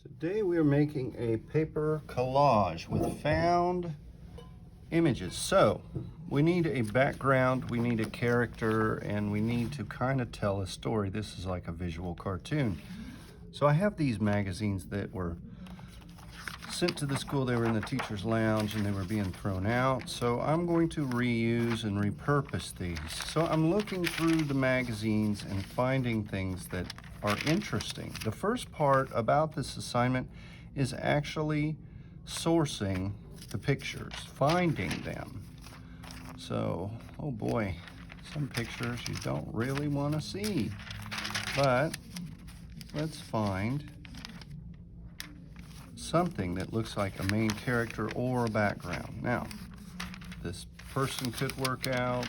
Today we are making a paper collage with found images. So we need a background, we need a character, and we need to kind of tell a story. This is like a visual cartoon. So I have these magazines that were sent to the school. They were in the teacher's lounge and they were being thrown out. So I'm going to reuse and repurpose these. So I'm looking through the magazines and finding things that are interesting. The first part about this assignment is actually sourcing the pictures, finding them. So, oh boy, some pictures you don't really want to see, but let's find something that looks like a main character or a background. Now, this person could work out.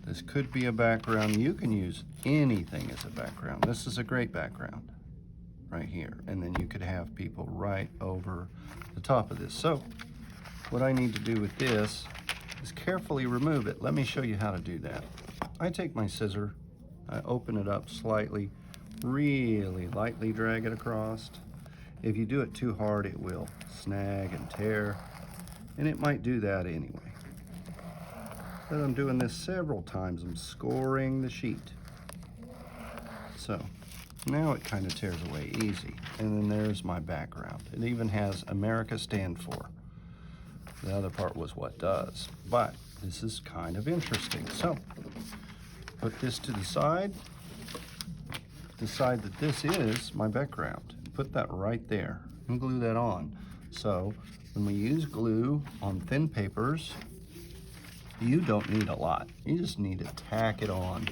This could be a background. You can use anything as a background. This is a great background right here. And then you could have people right over the top of this. So what I need to do with this is carefully remove it. Let me show you how to do that. I take my scissor, I open it up slightly, really lightly drag it across. If you do it too hard, it will snag and tear, and it might do that anyway. But I'm doing this several times. I'm scoring the sheet. So now it kind of tears away easy. And then there's my background. It even has America stand for. The other part was what does. But this is kind of interesting. So put this to the side. Decide that this is my background. Put that right there and glue that on. So when we use glue on thin papers, you don't need a lot. You just need to tack it on,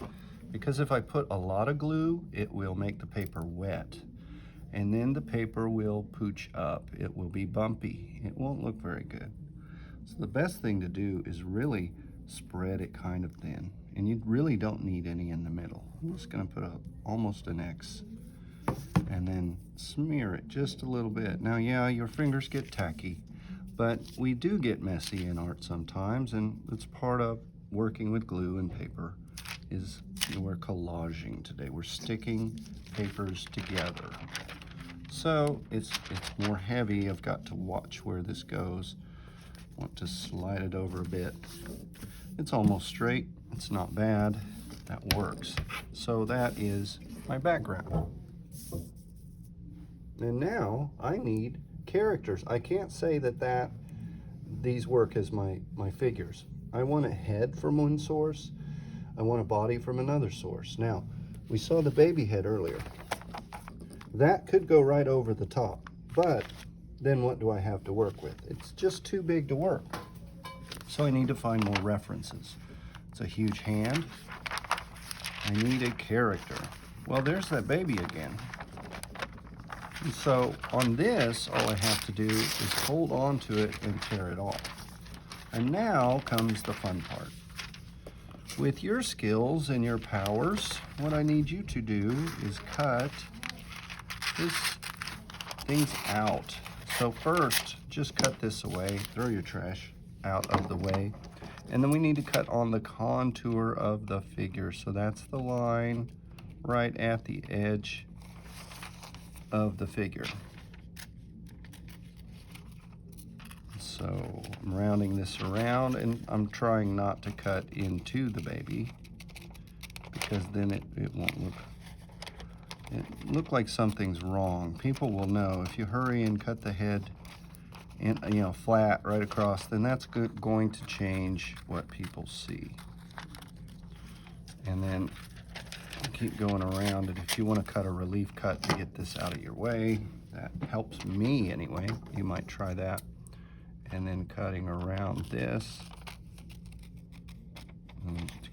because if I put a lot of glue, it will make the paper wet, and then the paper will pooch up. It will be bumpy. It won't look very good. So the best thing to do is really spread it kind of thin, and you really don't need any in the middle. I'm just gonna put almost an X and then smear it just a little bit. Now, yeah, your fingers get tacky, but we do get messy in art sometimes, and it's part of working with glue and paper. We're collaging today. We're sticking papers together. So it's more heavy. I've got to watch where this goes. Want to slide it over a bit. It's almost straight. It's not bad. That works. So that is my background. And now I need characters. I can't say that these work as my figures. I want a head from one source. I want a body from another source. Now, we saw the baby head earlier. That could go right over the top, but then what do I have to work with? It's just too big to work. So I need to find more references. It's a huge hand. I need a character. Well, there's that baby again. And so on this, all I have to do is hold on to it and tear it off. And now comes the fun part. With your skills and your powers, what I need you to do is cut things out. So first, just cut this away, throw your trash out of the way. And then we need to cut on the contour of the figure. So that's the line right at the edge of the figure. So I'm rounding this around, and I'm trying not to cut into the baby, because then it won't look like something's wrong. People will know if you hurry and cut the head in, flat right across, then that's going to change what people see. And then keep going around it. If you want to cut a relief cut to get this out of your way, that helps me anyway. You might try that. And then cutting around this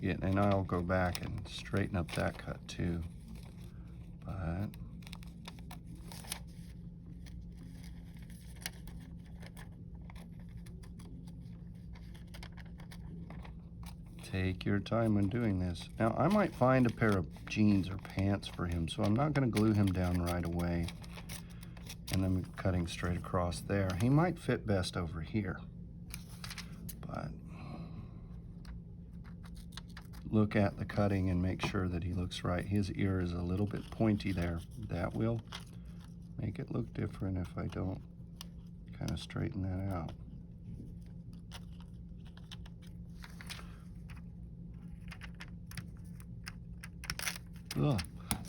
and I'll go back and straighten up that cut too. But take your time when doing this. Now, I might find a pair of jeans or pants for him, so I'm not going to glue him down right away. And I'm cutting straight across there. He might fit best over here. But look at the cutting and make sure that he looks right. His ear is a little bit pointy there. That will make it look different if I don't kind of straighten that out. Ugh.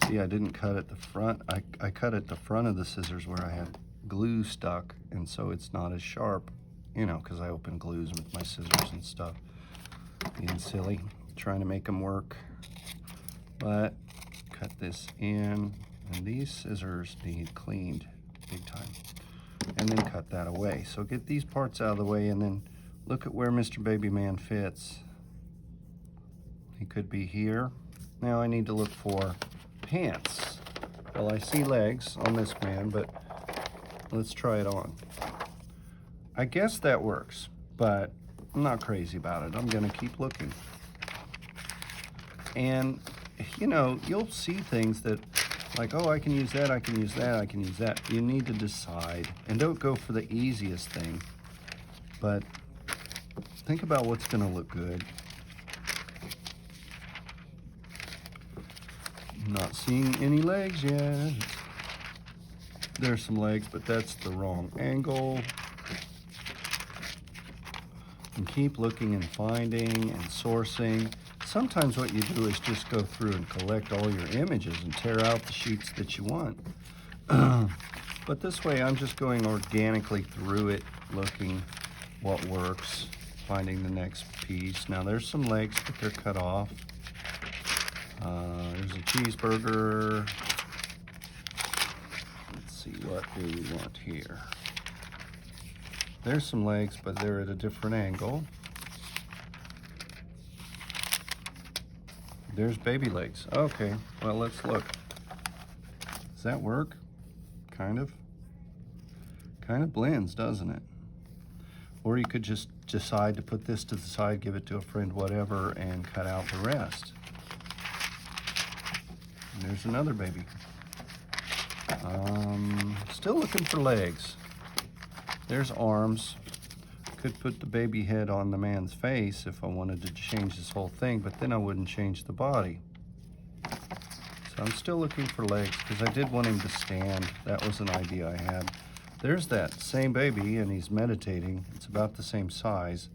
See, I didn't cut at the front. I cut at the front of the scissors where I had glue stuck, and so it's not as sharp, you know, because I open glues with my scissors and stuff. Being silly, trying to make them work. But cut this in, and these scissors need cleaned big time. And then cut that away. So get these parts out of the way, and then look at where Mr. Baby Man fits. He could be here. Now I need to look for pants. Well, I see legs on this man, but let's try it on. I guess that works, but I'm not crazy about it. I'm gonna keep looking. And you know, you'll see things that like, oh, I can use that, I can use that, I can use that. You need to decide, and don't go for the easiest thing, but think about what's gonna look good. Not seeing any legs yet. There's some legs, but that's the wrong angle. And keep looking and finding and sourcing. Sometimes what you do is just go through and collect all your images and tear out the sheets that you want. But this way I'm just going organically through it, looking what works, finding the next piece. Now there's some legs, but they're cut off. There's a cheeseburger. Let's see, what do we want here? There's some legs, but they're at a different angle. There's baby legs. Okay, well, let's look. Does that work? Kind of. Kind of blends, doesn't it? Or you could just decide to put this to the side, give it to a friend, whatever, and cut out the rest. And there's another baby. Still looking for legs. There's arms. Could put the baby head on the man's face if I wanted to change this whole thing, but then I wouldn't change the body. So I'm still looking for legs because I did want him to stand. That was an idea I had. There's that same baby, and he's meditating. It's about the same size.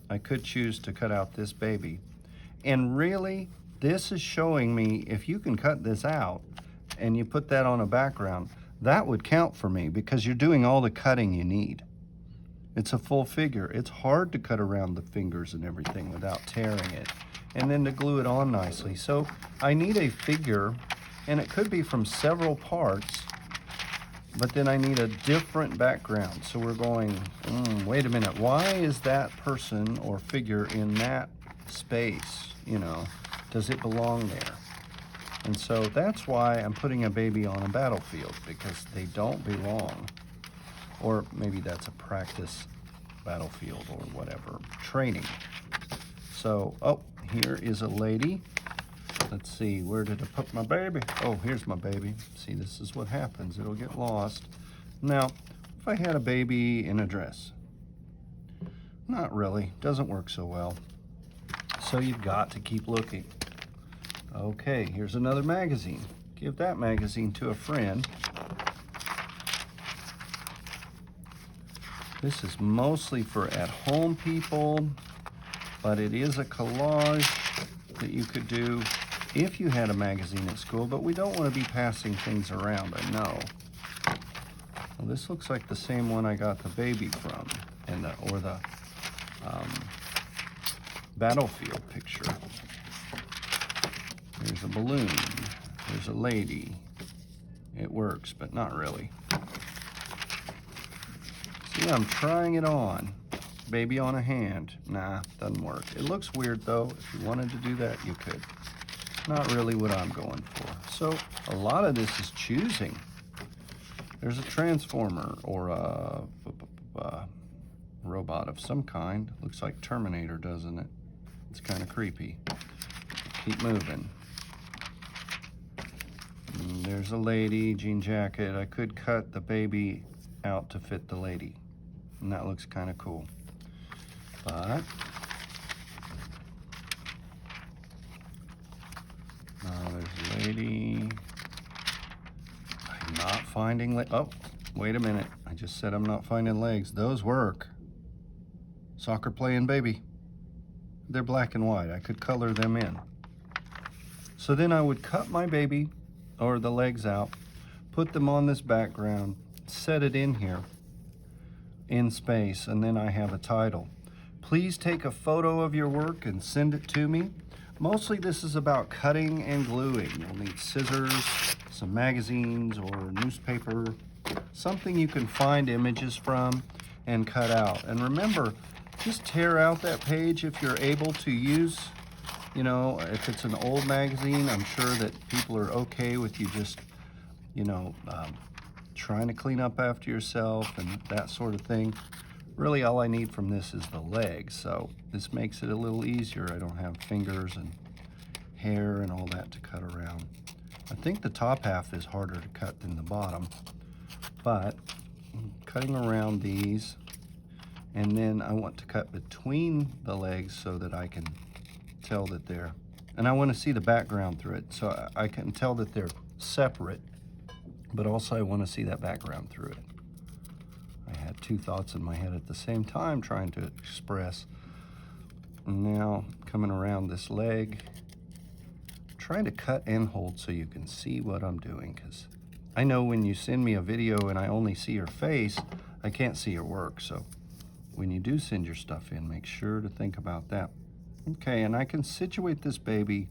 I could choose to cut out this baby. And really, this is showing me if you can cut this out and you put that on a background, that would count for me because you're doing all the cutting you need. It's a full figure. It's hard to cut around the fingers and everything without tearing it, and then to glue it on nicely. So I need a figure, and it could be from several parts, but then I need a different background. So we're going, wait a minute, why is that person or figure in that space? You know, does it belong there? And so that's why I'm putting a baby on a battlefield, because they don't belong. Or maybe that's a practice battlefield or whatever, training. So, oh, here is a lady. Let's see, where did I put my baby? Oh, here's my baby. See, this is what happens. It'll get lost. Now, if I had a baby in a dress, not really, doesn't work so well. So you've got to keep looking. Okay, here's another magazine. Give that magazine to a friend. This is mostly for at-home people, but it is a collage that you could do if you had a magazine at school, but we don't want to be passing things around, I know. Well, this looks like the same one I got the baby from, or the battlefield picture. There's a balloon, there's a lady. It works, but not really. See, I'm trying it on. Baby on a hand. Nah, doesn't work. It looks weird though. If you wanted to do that, you could. Not really what I'm going for. So a lot of this is choosing. There's a transformer or a robot of some kind. Looks like Terminator, doesn't it? It's kind of creepy. Keep moving. And there's a lady, jean jacket. I could cut the baby out to fit the lady, and that looks kind of cool. But there's a lady. I'm not finding finding oh, wait a minute. I just said I'm not finding legs. Those work. Soccer playing baby. They're black and white. I could color them in. So then I would cut my baby or the legs out, put them on this background, set it in here in space, and then I have a title. Please take a photo of your work and send it to me. Mostly this is about cutting and gluing. You'll need scissors, some magazines or newspaper, something you can find images from and cut out. And remember, just tear out that page if you're able to use, you know, if it's an old magazine, I'm sure that people are okay with you just, you know, trying to clean up after yourself and that sort of thing. Really, all I need from this is the legs, so this makes it a little easier. I don't have fingers and hair and all that to cut around. I think the top half is harder to cut than the bottom, but I'm cutting around these, and then I want to cut between the legs so that I can tell that they're, and I want to see the background through it, so I can tell that they're separate, but also I want to see that background through it. I had two thoughts in my head at the same time trying to express. And now coming around this leg, trying to cut and hold so you can see what I'm doing, because I know when you send me a video and I only see your face, I can't see your work. So when you do send your stuff in, make sure to think about that. Okay, and I can situate this baby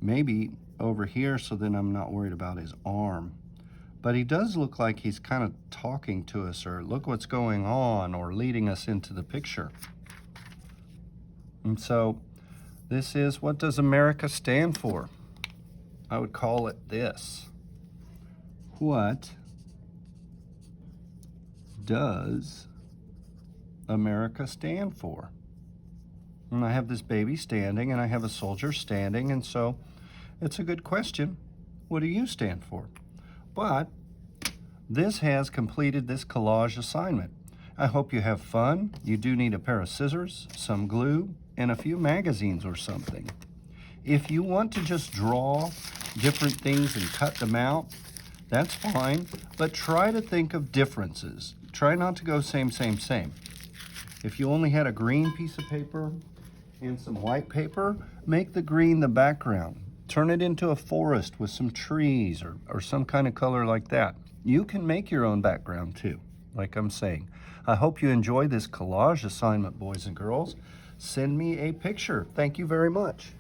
maybe over here so then I'm not worried about his arm. But he does look like he's kind of talking to us, or look what's going on, or leading us into the picture. And so this is, what does America stand for? I would call it this. What does America stand for? And I have this baby standing, and I have a soldier standing, and so it's a good question. What do you stand for? But this has completed this collage assignment. I hope you have fun. You do need a pair of scissors, some glue, and a few magazines or something. If you want to just draw different things and cut them out, that's fine, but try to think of differences. Try not to go same, same, same. If you only had a green piece of paper and some white paper, make the green the background. Turn it into a forest with some trees or some kind of color like that. You can make your own background too, like I'm saying. I hope you enjoy this collage assignment, boys and girls. Send me a picture. Thank you very much.